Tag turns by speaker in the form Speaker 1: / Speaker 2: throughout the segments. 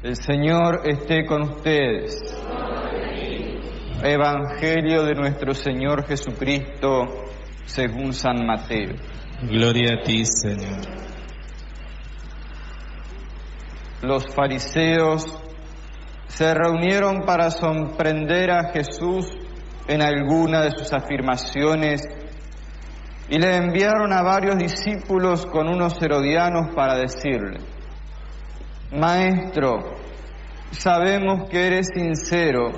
Speaker 1: El Señor esté con ustedes. Evangelio de nuestro Señor Jesucristo según San Mateo.
Speaker 2: Gloria a ti, Señor.
Speaker 1: Los fariseos se reunieron para sorprender a Jesús en alguna de sus afirmaciones y le enviaron a varios discípulos con unos herodianos para decirle: Maestro, sabemos que eres sincero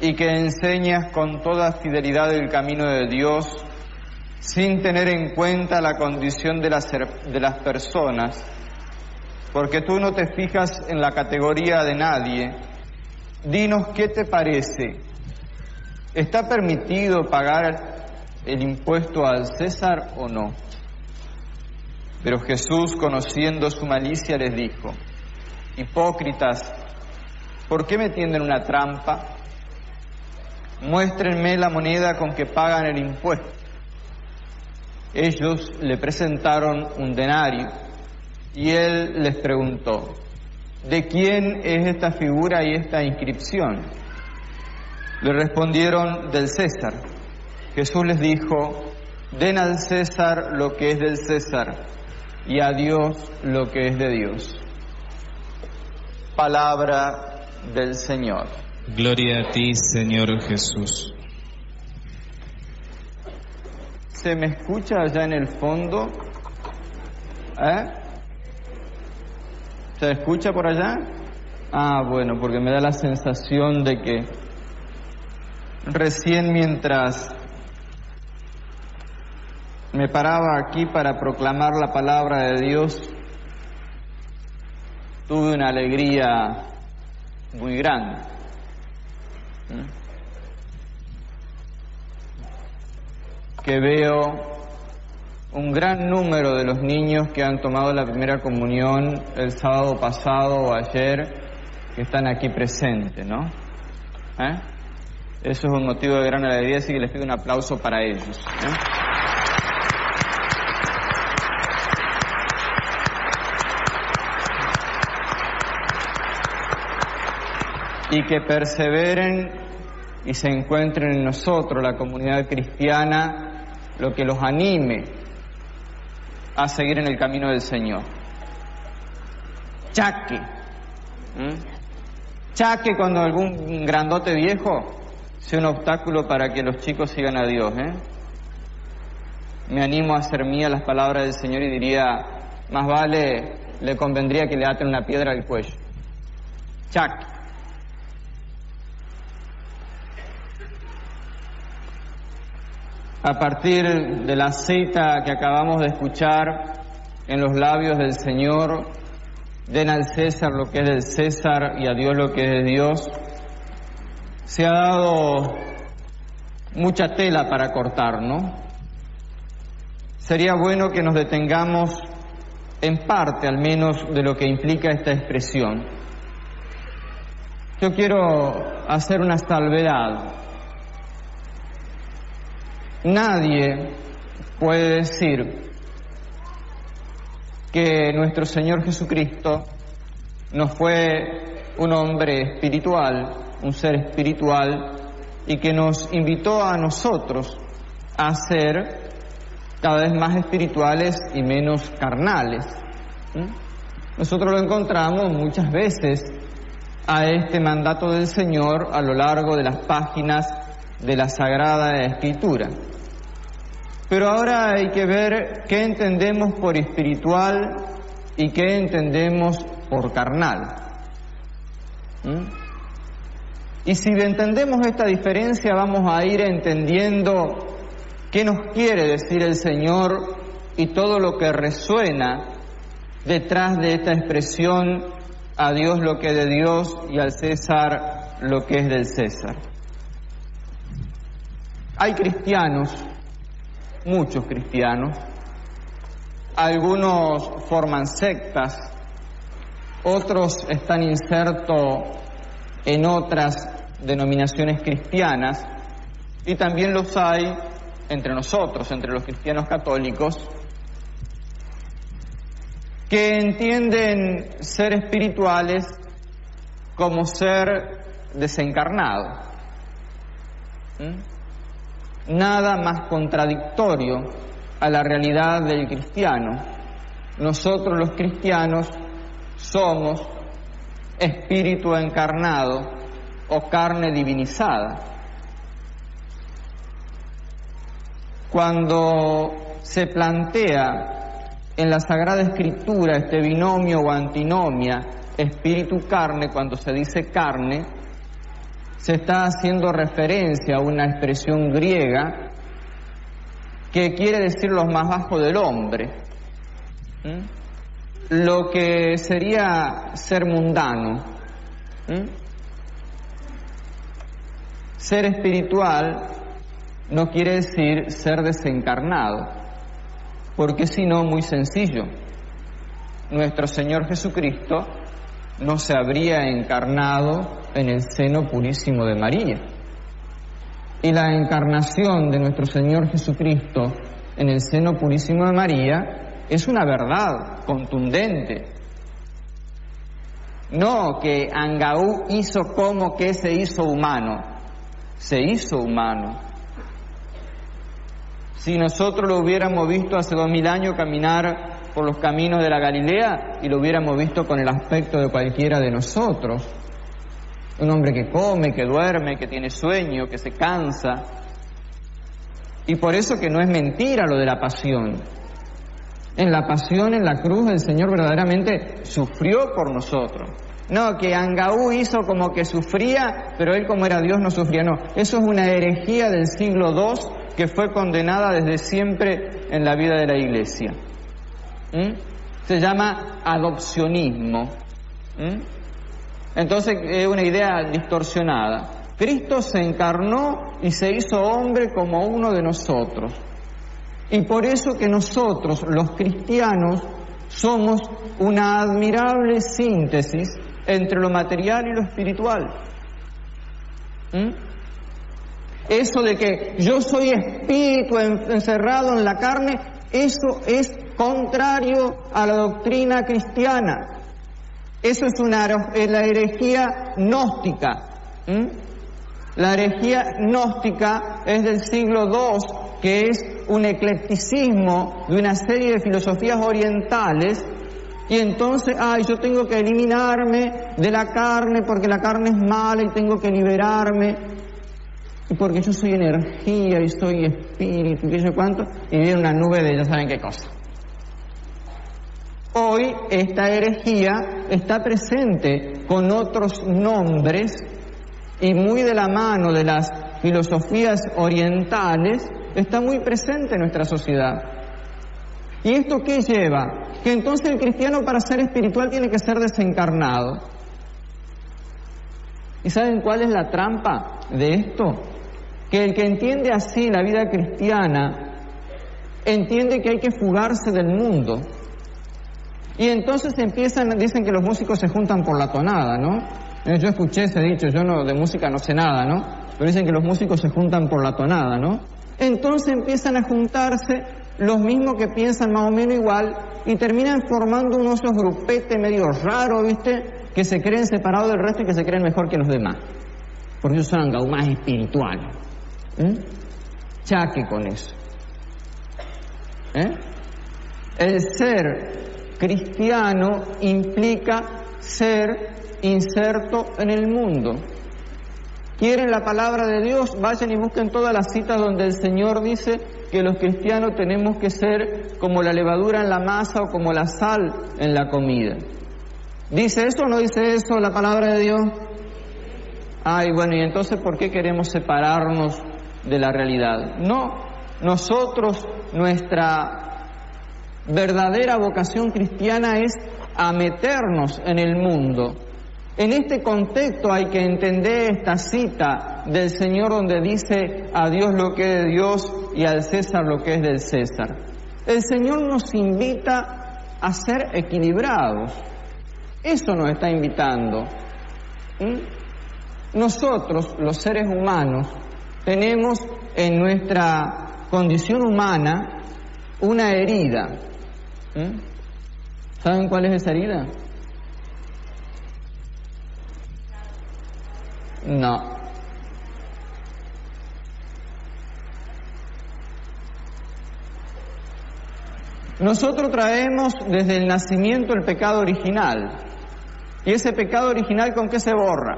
Speaker 1: y que enseñas con toda fidelidad el camino de Dios, sin tener en cuenta la condición de las personas, porque tú no te fijas en la categoría de nadie. Dinos, ¿qué te parece? ¿Está permitido pagar el impuesto al César o no? Pero Jesús, conociendo su malicia, les dijo: Hipócritas, ¿por qué me tienden una trampa? Muéstrenme la moneda con que pagan el impuesto. Ellos le presentaron un denario y él les preguntó: ¿de quién es esta figura y esta inscripción? Le respondieron: del César. Jesús les dijo: den al César lo que es del César y a Dios lo que es de Dios. Palabra del Señor.
Speaker 2: Gloria a ti, Señor Jesús.
Speaker 1: ¿Se me escucha allá en el fondo? ¿Se escucha por allá? Ah, bueno, porque me da la sensación de que recién mientras me paraba aquí para proclamar la palabra de Dios, tuve una alegría muy grande. Que veo un gran número de los niños que han tomado la primera comunión el sábado pasado o ayer, que están aquí presentes, ¿no? Eso es un motivo de gran alegría, así que les pido un aplauso para ellos. Y que perseveren y se encuentren en nosotros, la comunidad cristiana, lo que los anime a seguir en el camino del Señor. Chaque. Chaque cuando algún grandote viejo sea un obstáculo para que los chicos sigan a Dios. Me animo a hacer mía las palabras del Señor y diría: más vale le convendría que le aten una piedra al cuello. Chaque. A partir de la cita que acabamos de escuchar en los labios del Señor, den al César lo que es del César y a Dios lo que es de Dios, se ha dado mucha tela para cortar, ¿no? Sería bueno que nos detengamos en parte, al menos, de lo que implica esta expresión. Yo quiero hacer una salvedad. Nadie puede decir que nuestro Señor Jesucristo no fue un hombre espiritual, un ser espiritual, y que nos invitó a nosotros a ser cada vez más espirituales y menos carnales. Nosotros lo encontramos muchas veces a este mandato del Señor a lo largo de las páginas de la Sagrada Escritura. Pero ahora hay que ver qué entendemos por espiritual y qué entendemos por carnal. Y si entendemos esta diferencia, vamos a ir entendiendo qué nos quiere decir el Señor y todo lo que resuena detrás de esta expresión: a Dios lo que es de Dios y al César lo que es del César. Hay cristianos, muchos cristianos, algunos forman sectas, otros están insertos en otras denominaciones cristianas, y también los hay entre nosotros, entre los cristianos católicos, que entienden ser espirituales como ser desencarnado. Nada más contradictorio a la realidad del cristiano. Nosotros los cristianos somos espíritu encarnado o carne divinizada. Cuando se plantea en la Sagrada Escritura este binomio o antinomia espíritu-carne, cuando se dice carne, se está haciendo referencia a una expresión griega que quiere decir lo más bajo del hombre, lo que sería ser mundano. Ser espiritual no quiere decir ser desencarnado, porque si no, muy sencillo, nuestro Señor Jesucristo no se habría encarnado en el seno purísimo de María. Y la encarnación de nuestro Señor Jesucristo en el seno purísimo de María es una verdad contundente. No que Angaú hizo como que se hizo humano. Se hizo humano. Si nosotros lo hubiéramos visto hace 2000 años caminar por los caminos de la Galilea y lo hubiéramos visto con el aspecto de cualquiera de nosotros, un hombre que come, que duerme, que tiene sueño, que se cansa. Y por eso que no es mentira lo de la pasión. En la pasión, en la cruz, el Señor verdaderamente sufrió por nosotros. No, que Angaú hizo como que sufría, pero él como era Dios no sufría. No, eso es una herejía del siglo II que fue condenada desde siempre en la vida de la Iglesia. Se llama adopcionismo. Entonces es una idea distorsionada. Cristo se encarnó y se hizo hombre como uno de nosotros. Y por eso que nosotros, los cristianos, somos una admirable síntesis entre lo material y lo espiritual. Eso de que yo soy espíritu encerrado en la carne, eso es contrario a la doctrina cristiana. Eso es la herejía gnóstica. La herejía gnóstica es del siglo II, que es un eclecticismo de una serie de filosofías orientales, y entonces, yo tengo que eliminarme de la carne porque la carne es mala y tengo que liberarme, y porque yo soy energía y soy espíritu y qué sé cuánto, y viene una nube de ya saben qué cosa. Hoy esta herejía está presente con otros nombres y muy de la mano de las filosofías orientales, está muy presente en nuestra sociedad. ¿Y esto qué lleva? Que entonces el cristiano para ser espiritual tiene que ser desencarnado. ¿Y saben cuál es la trampa de esto? Que el que entiende así la vida cristiana entiende que hay que fugarse del mundo. Y entonces dicen que los músicos se juntan por la tonada, ¿no? Yo escuché ese dicho, yo de música no sé nada, ¿no? Pero dicen que los músicos se juntan por la tonada, ¿no? Entonces empiezan a juntarse los mismos que piensan más o menos igual y terminan formando unos grupetes medio raros, ¿viste? Que se creen separados del resto y que se creen mejor que los demás. Porque ellos son aún más espirituales. Chaque con eso. El ser cristiano implica ser inserto en el mundo. ¿Quieren la palabra de Dios? Vayan y busquen todas las citas donde el Señor dice que los cristianos tenemos que ser como la levadura en la masa o como la sal en la comida. ¿Dice eso o no dice eso la palabra de Dios? Bueno, ¿y entonces por qué queremos separarnos de la realidad? No, nosotros, nuestra verdadera vocación cristiana es a meternos en el mundo. En este contexto hay que entender esta cita del Señor donde dice a Dios lo que es de Dios y al César lo que es del César. El Señor nos invita a ser equilibrados. Eso nos está invitando. Nosotros, los seres humanos, tenemos en nuestra condición humana una herida. ¿Saben cuál es esa herida? No. Nosotros traemos desde el nacimiento el pecado original. ¿Y ese pecado original con qué se borra?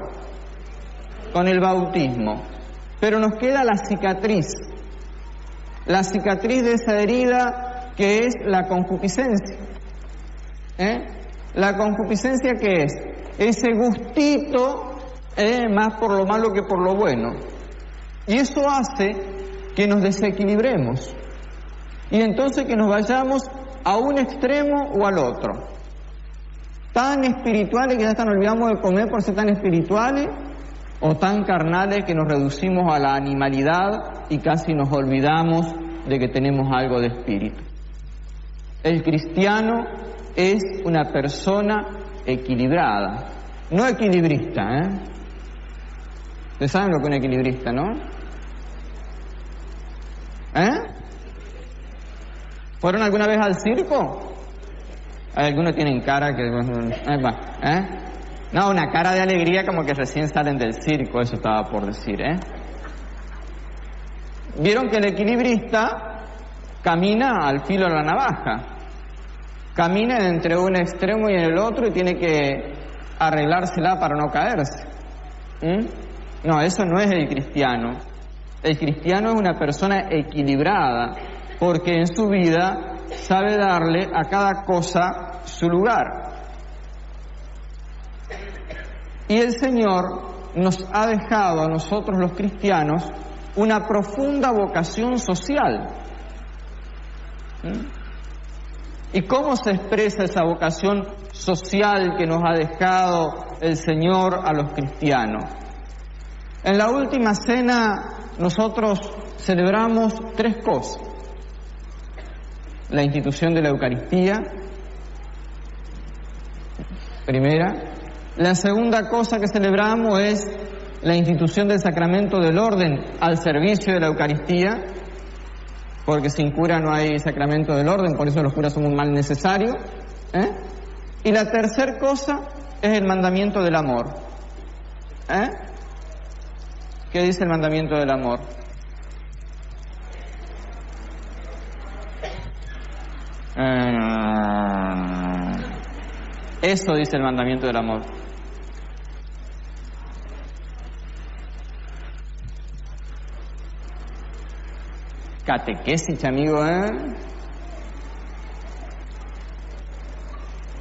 Speaker 1: Con el bautismo. Pero nos queda la cicatriz de esa herida que es la concupiscencia. ¿La concupiscencia qué es? Ese gustito, más por lo malo que por lo bueno. Y eso hace que nos desequilibremos. Y entonces que nos vayamos a un extremo o al otro. Tan espirituales que ya hasta nos olvidamos de comer por ser tan espirituales, o tan carnales que nos reducimos a la animalidad y casi nos olvidamos de que tenemos algo de espíritu. El cristiano es una persona equilibrada, no equilibrista, ¿Ustedes saben lo que es un equilibrista, no? ¿Fueron alguna vez al circo? Algunos tienen cara que... No, una cara de alegría como que recién salen del circo, eso estaba por decir, Vieron que el equilibrista camina al filo de la navaja. Camina entre un extremo y el otro y tiene que arreglársela para no caerse. No, eso no es el cristiano. El cristiano es una persona equilibrada, porque en su vida sabe darle a cada cosa su lugar. Y el Señor nos ha dejado a nosotros los cristianos una profunda vocación social. ¿Y cómo se expresa esa vocación social que nos ha dejado el Señor a los cristianos? En la última cena nosotros celebramos 3 cosas. La institución de la Eucaristía, primera. La segunda cosa que celebramos es la institución del sacramento del orden al servicio de la Eucaristía, porque sin cura no hay sacramento del orden, por eso los curas son un mal necesario. Y la tercera cosa es el mandamiento del amor. ¿Qué dice el mandamiento del amor? Eso dice el mandamiento del amor. Catequesis, amigo,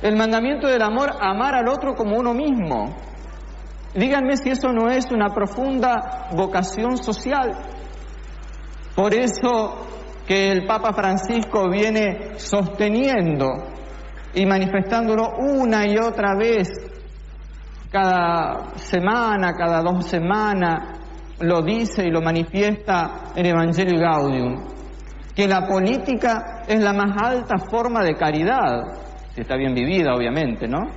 Speaker 1: El mandamiento del amor, amar al otro como uno mismo. Díganme si eso no es una profunda vocación social. Por eso que el Papa Francisco viene sosteniendo y manifestándolo una y otra vez, cada semana, cada 2 semanas, lo dice y lo manifiesta en Evangelii Gaudium, que la política es la más alta forma de caridad, si está bien vivida, obviamente, ¿no?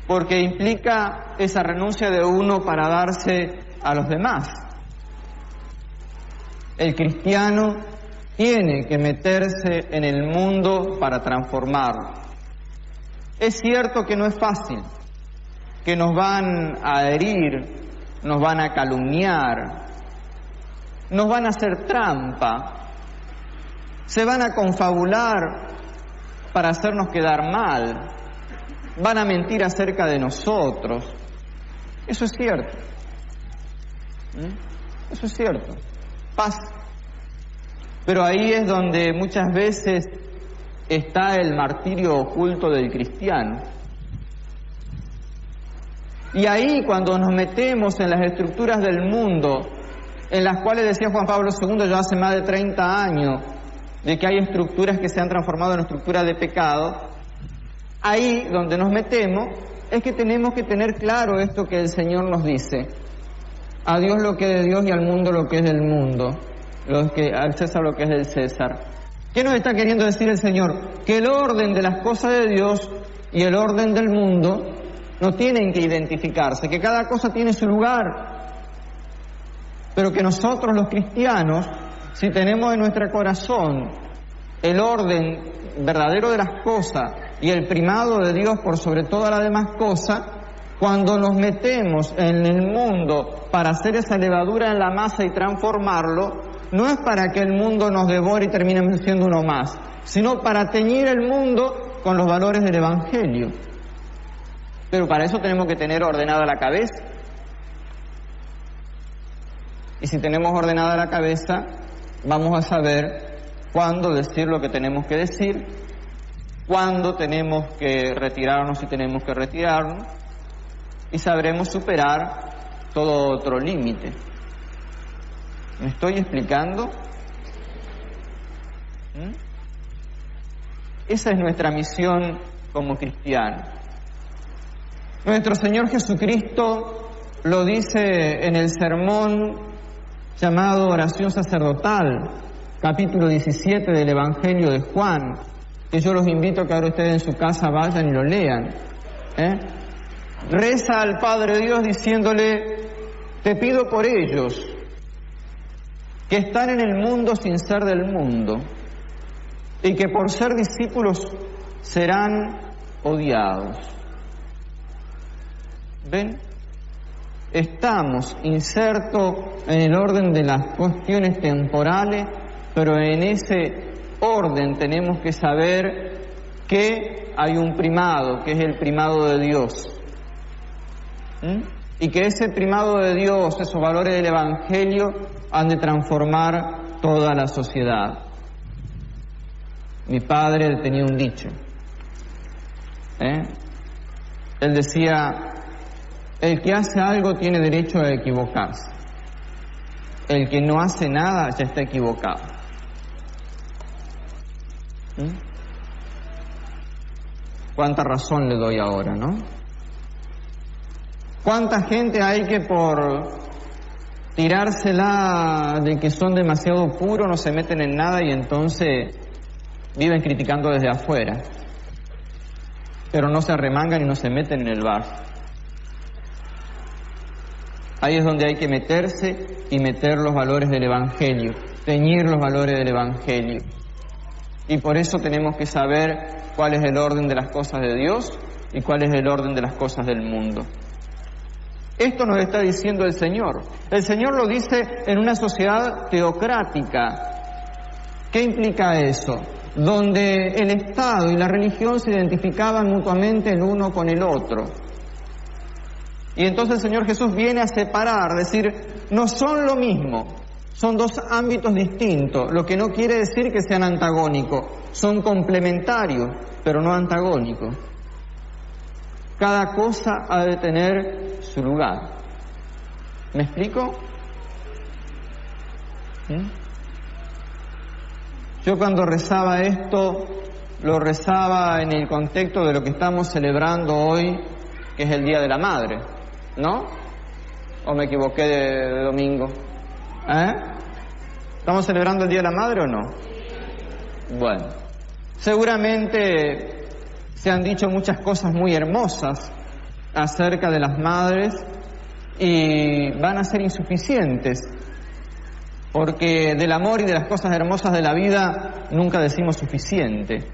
Speaker 1: Porque implica esa renuncia de uno para darse a los demás. El cristiano tiene que meterse en el mundo para transformarlo. Es cierto que no es fácil, que nos van a herir, nos van a calumniar, nos van a hacer trampa, se van a confabular para hacernos quedar mal, van a mentir acerca de nosotros. Eso es cierto. Eso es cierto. Pasa. Pero ahí es donde muchas veces está el martirio oculto del cristiano. Y ahí, cuando nos metemos en las estructuras del mundo, en las cuales decía Juan Pablo II ya hace más de 30 años, de que hay estructuras que se han transformado en estructuras de pecado, ahí donde nos metemos es que tenemos que tener claro esto que el Señor nos dice: a Dios lo que es de Dios y al mundo lo que es del mundo, al César lo que es del César. ¿Qué nos está queriendo decir el Señor? Que el orden de las cosas de Dios y el orden del mundo no tienen que identificarse, que cada cosa tiene su lugar, pero que nosotros los cristianos, si tenemos en nuestro corazón el orden verdadero de las cosas y el primado de Dios por sobre todas las demás cosas, Cuando nos metemos en el mundo para hacer esa levadura en la masa y transformarlo, no es para que el mundo nos devore y terminemos siendo uno más, sino para teñir el mundo con los valores del Evangelio. Pero para eso tenemos que tener ordenada la cabeza. Y si tenemos ordenada la cabeza, vamos a saber cuándo decir lo que tenemos que decir, cuándo tenemos que retirarnos si tenemos que retirarnos, y sabremos superar todo otro límite. ¿Me estoy explicando? Esa es nuestra misión como cristianos. Nuestro Señor Jesucristo lo dice en el sermón llamado Oración Sacerdotal, capítulo 17 del Evangelio de Juan, que yo los invito a que ahora ustedes en su casa vayan y lo lean. Reza al Padre Dios diciéndole: te pido por ellos, que están en el mundo sin ser del mundo, y que por ser discípulos serán odiados. ¿Ven? Estamos insertos en el orden de las cuestiones temporales, pero en ese orden tenemos que saber que hay un primado, que es el primado de Dios. Y que ese primado de Dios, esos valores del Evangelio, han de transformar toda la sociedad. Mi padre tenía un dicho. Él decía: el que hace algo tiene derecho a equivocarse. El que no hace nada ya está equivocado. ¿Cuánta razón le doy ahora, no? ¿Cuánta gente hay que por tirársela de que son demasiado puros no se meten en nada y entonces viven criticando desde afuera, pero no se arremangan y no se meten en el bar? Ahí es donde hay que meterse y meter los valores del Evangelio, teñir los valores del Evangelio. Y por eso tenemos que saber cuál es el orden de las cosas de Dios y cuál es el orden de las cosas del mundo. Esto nos está diciendo el Señor. El Señor lo dice en una sociedad teocrática. ¿Qué implica eso? Donde el Estado y la religión se identificaban mutuamente el uno con el otro. Y entonces el Señor Jesús viene a separar, decir, no son lo mismo, son dos ámbitos distintos, lo que no quiere decir que sean antagónicos, son complementarios, pero no antagónicos. Cada cosa ha de tener su lugar. ¿Me explico? Yo cuando rezaba esto, lo rezaba en el contexto de lo que estamos celebrando hoy, que es el Día de la Madre, ¿no? ¿O me equivoqué de domingo? ¿Estamos celebrando el Día de la Madre o no? Bueno, seguramente se han dicho muchas cosas muy hermosas acerca de las madres y van a ser insuficientes, porque del amor y de las cosas hermosas de la vida nunca decimos suficiente.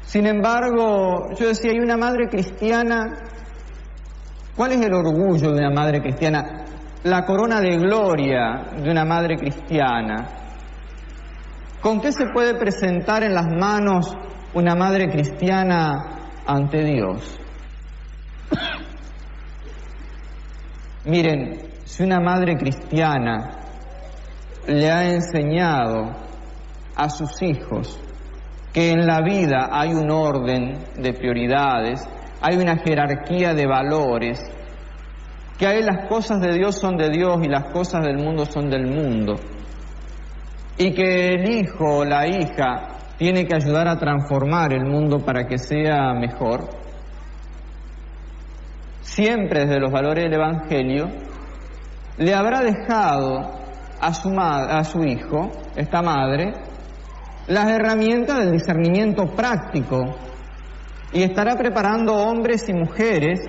Speaker 1: Sin embargo, yo decía, hay una madre cristiana. ¿Cuál es el orgullo de una madre cristiana? La corona de gloria de una madre cristiana. ¿Con qué se puede presentar en las manos una madre cristiana ante Dios? Miren, si una madre cristiana le ha enseñado a sus hijos que en la vida hay un orden de prioridades, hay una jerarquía de valores, que ahí las cosas de Dios son de Dios y las cosas del mundo son del mundo, y que el hijo o la hija tiene que ayudar a transformar el mundo para que sea mejor, siempre desde los valores del Evangelio, le habrá dejado a su hijo, esta madre, las herramientas del discernimiento práctico y estará preparando hombres y mujeres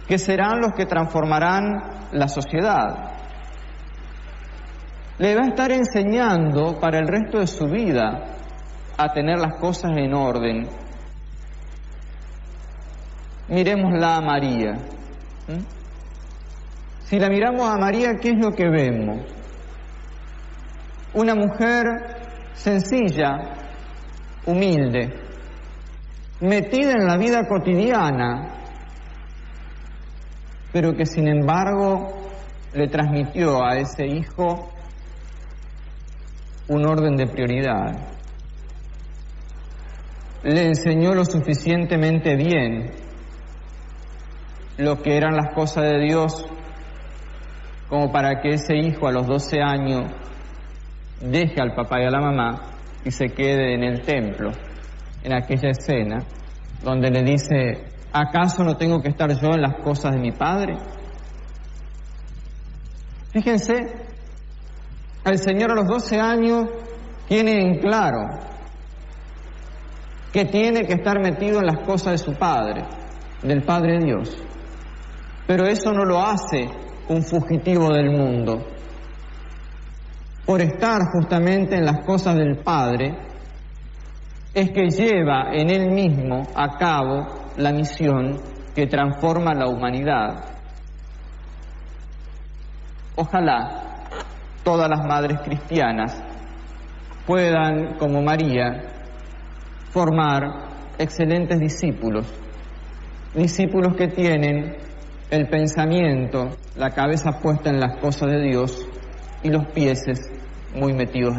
Speaker 1: que serán los que transformarán la sociedad. Le va a estar enseñando para el resto de su vida a tener las cosas en orden. miremosla a María. Si la miramos a María, ¿qué es lo que vemos? Una mujer sencilla, humilde, metida en la vida cotidiana, pero que sin embargo le transmitió a ese hijo un orden de prioridad. Le enseñó lo suficientemente bien lo que eran las cosas de Dios como para que ese hijo a los 12 años deje al papá y a la mamá y se quede en el templo, en aquella escena donde le dice: ¿acaso no tengo que estar yo en las cosas de mi padre? Fíjense, el Señor a los 12 años tiene en claro que tiene que estar metido en las cosas de su Padre, del Padre Dios. Pero eso no lo hace un fugitivo del mundo. Por estar justamente en las cosas del Padre, es que lleva en él mismo a cabo la misión que transforma la humanidad. Ojalá todas las madres cristianas puedan, como María, formar excelentes discípulos, discípulos que tienen el pensamiento, la cabeza puesta en las cosas de Dios y los pies muy metidos en